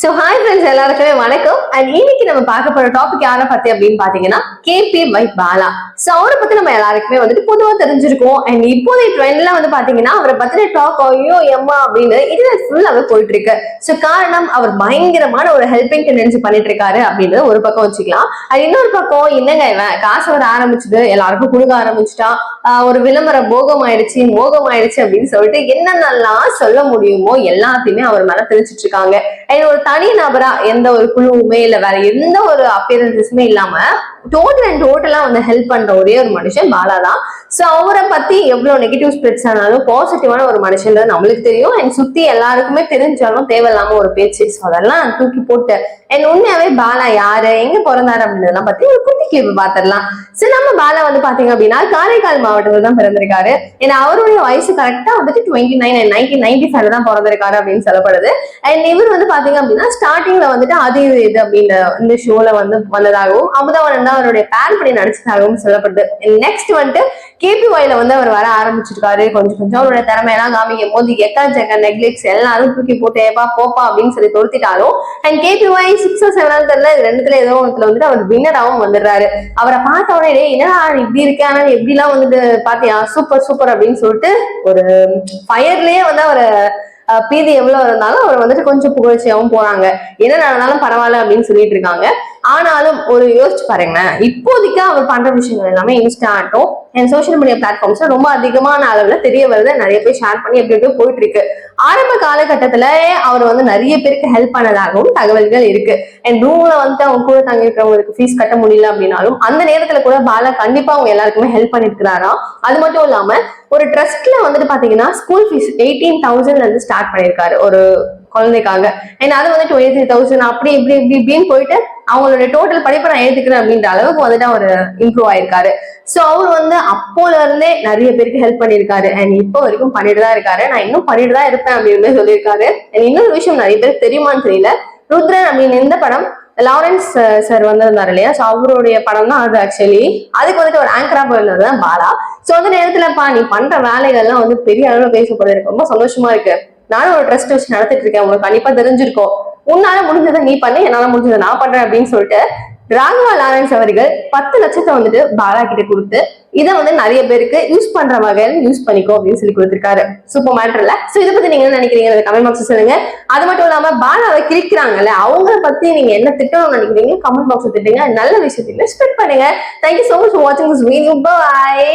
So hi friends, எல்லாருக்குமே வணக்கம். And இன்னைக்கு நம்ம பார்க்க போற டாபிக் யாரை பத்தி அப்படின்னு பாத்தீங்கன்னா KP பாலா. சோ அவரை பத்தி நம்ம எல்லாருக்குமே வந்துட்டு பொதுவா தெரிஞ்சிருக்கோம். அண்ட் இப்போதைய ட்ரெண்ட்ல வந்து பாத்தீங்கன்னா அவரை பத்தின டாக் ஐயோ எம்மா அப்படின்னு இன்டர்நெட் ஃபுல்லாவே போயிட்டு இருக்கு. சோ காரணம், அவர் பயங்கரமான ஒரு ஹெல்பிங் டெண்டன்சி பண்ணிட்டு இருக்காரு அப்படின்றது ஒரு பக்கம் வச்சுக்கலாம். அது இன்னொரு பக்கம், என்னங்க இவன் காசு வர ஆரம்பிச்சுட்டு எல்லாருக்கும் கொடுக்க ஆரம்பிச்சுட்டான், ஒரு விளம்பர மோகம் ஆயிடுச்சு அப்படின்னு சொல்லிட்டு என்னென்னலாம் சொல்ல முடியுமோ எல்லாத்தையுமே அவர் மேல தெரிஞ்சிட்டு இருக்காங்க. ஒரு தனி நபரா எந்த ஒரு குழுவுமே இல்ல, வேற எந்த ஒரு அப்பியரன்ஸுமே இல்லாம டோட்டலா வந்து ஹெல்ப் பண்ற ஒரே ஒரு மனுஷன் பாலா தான். சோ அவரை பத்தி எவ்வளவு நெகட்டிவ் ஸ்பிரிட்ஸ் ஆனாலும் பாசிட்டிவான ஒரு மனுஷன் நம்மளுக்கு தெரியும். அண்ட் சுத்தி எல்லாருக்குமே தெரிஞ்சாலும் தேவையில்லாம ஒரு பேச்சு. ஸோ அதெல்லாம் தூக்கி போட்டு என் உண்மையாவே பாலா யாரு, எங்க பிறந்தாரு அப்படின்றதெல்லாம் பத்தி ஒரு குட்டி கிளிப் பாத்திரலாம். சோ நம்ம பாலா வந்து பாத்தீங்க அப்படின்னா காரைக்கால் மாவட்டத்தில் தான் பிறந்திருக்காரு. ஏன்னா அவருடைய வயசு கரெக்டா வந்துட்டு 29 and 1995 தான் பிறந்திருக்காரு அப்படின்னு சொல்லப்படுது. அண்ட் இவர் வந்து பாத்தீங்க அப்படின்னா ஸ்டார்டிங்ல வந்துட்டு அது இது அப்படின்ற இந்த ஷோல வந்து வந்ததாகவும் அமுதவனன் தான் அவருடைய பேர் படி நடிச்சதாகவும் சொல்லப்படுது. நெக்ஸ்ட் வந்துட்டு KPYல வந்து அவர் வர ஆரம்பிச்சிருக்காரு. கொஞ்சம் அவருடைய திறமையெல்லாம் காமிக்கும் போது எக்கச்சக்க நெக்லிக்ஸ் எல்லாரும் தூக்கி போட்டு ஏப்பா போப்பா அப்படின்னு சொல்லி தொடுத்திட்டாலும் அண்ட் KPY 6 or 7 தெரியல, ரெண்டுத்துல ஏதோ ஒன்றுல வந்துட்டு அவர் வின்னராகவும் வந்துடுறாரு. அவரை பார்த்த உடனே என்னடா இப்படி இருக்கேன், ஆனா எப்படி எல்லாம் வந்துட்டு பாத்தியா சூப்பர் அப்படின்னு சொல்லிட்டு ஒரு ஃபயர்லயே வந்து அவரை பீதி எவ்வளவு இருந்தாலும் அவர் வந்துட்டு கொஞ்சம் புகழ்ச்சியாவும் போறாங்க. என்ன நடந்தாலும் பரவாயில்ல அப்படின்னு சொல்லிட்டு இருக்காங்க. ஆனாலும் ஒரு யோசிச்சு பாருங்களேன், இப்போதைக்கு அவர் பண்ற விஷயங்கள் எல்லாமே இன்ஸ்டாட்டும் அண்ட் சோசியல் மீடியா பிளாட்ஃபார்ம்ஸ்ல ரொம்ப அதிகமான அளவுல தெரிய வருது. நிறைய பேர் ஷேர் பண்ணி எப்படி போயிட்டு இருக்கு. ஆரம்ப காலகட்டத்துல அவர் வந்து நிறைய பேருக்கு ஹெல்ப் பண்ணதாகவும் தகவல்கள் இருக்கு. அண்ட் ரூம்ல வந்து அவங்க கூட தங்கி இருக்கிறவங்களுக்கு ஃபீஸ் கட்ட முடியல அப்படின்னாலும் அந்த நேரத்துல கூட பாலா கண்டிப்பா அவங்க எல்லாருக்குமே ஹெல்ப் பண்ணிருக்கிறாராம். அது மட்டும் இல்லாம ஒரு ட்ரஸ்ட்ல வந்துட்டு பாத்தீங்கன்னா ஸ்கூல் ஃபீஸ் 18,000 இருந்து ஸ்டார்ட் பண்ணிருக்காரு ஒரு குழந்தைக்காக. ஏன்னா அது வந்து 23,000 அப்படி இப்படின்னு போயிட்டு அவங்களோட டோட்டல் படிப்பை நான் ஏத்துக்கிறேன் அப்படின்ற அளவுக்கு வந்துட்டு அவர் இம்ப்ரூவ் ஆயிருக்காரு. சோ அவர் வந்து அப்போல இருந்தே நிறைய பேருக்கு ஹெல்ப் பண்ணிருக்காரு. அண்ட் இப்போ வரைக்கும் பண்ணிட்டு தான் இருக்காரு. நான் இன்னும் பண்ணிட்டு தான் இருப்பேன் அப்படின்னு சொல்லியிருக்காரு. இன்னொரு விஷயம் நிறைய பேருக்கு தெரியுமான்னு தெரியல, ருத்ரன் அப்படின்னு இந்த படம் லாரன்ஸ் சார் வந்திருந்தாரு இல்லையா, சோ அவருடைய படம் தான் அது. ஆக்சுவலி அதுக்கு வந்துட்டு ஒரு ஆங்கரா போயிருந்தது தான் பாலா. சோ அந்த நேரத்துலப்பா நீ பண்ற வேலைகள்லாம் வந்து பெரிய அளவுல பேசப்படுறது ரொம்ப சந்தோஷமா இருக்கு. நானும் ஒரு ட்ரஸ்ட் வச்சு நடத்திட்டு இருக்கேன், உங்களுக்கு கண்டிப்பா தெரிஞ்சிருக்கும். உன்னால முடிஞ்சதை நீ பண்ணு, என்னால முடிஞ்சதை நான் பண்றேன் அப்படின்னு சொல்லிட்டு ராகவா லாரன்ஸ் அவர்கள் 10 லட்சத்தை வந்துட்டு பாலா கிட்ட கொடுத்து இதை வந்து நிறைய பேருக்கு யூஸ் பண்ற வகையில் யூஸ் பண்ணிக்கோ அப்படின்னு சொல்லி கொடுத்திருக்காரு. சூப்பர் மேட்டர்ல. சோ இதை பத்தி நீங்க என்ன நினைக்கிறீங்க கமெண்ட் பாக்ஸ் சொல்லுங்க. அது மட்டும் இல்லாம பாலாவை கிழிக்கிறாங்கல்ல, அவங்கள பத்தி நீங்க என்ன திட்டணும்னு நினைக்கிறீங்க கமெண்ட் பாக்ஸ் திட்டுங்க. நல்ல விஷயத்தை ஸ்ப்ரெட் பண்ணுங்க. தேங்க்யூ சோ மச் ஃபார் வாட்சிங் திஸ் வீடியோ. பை.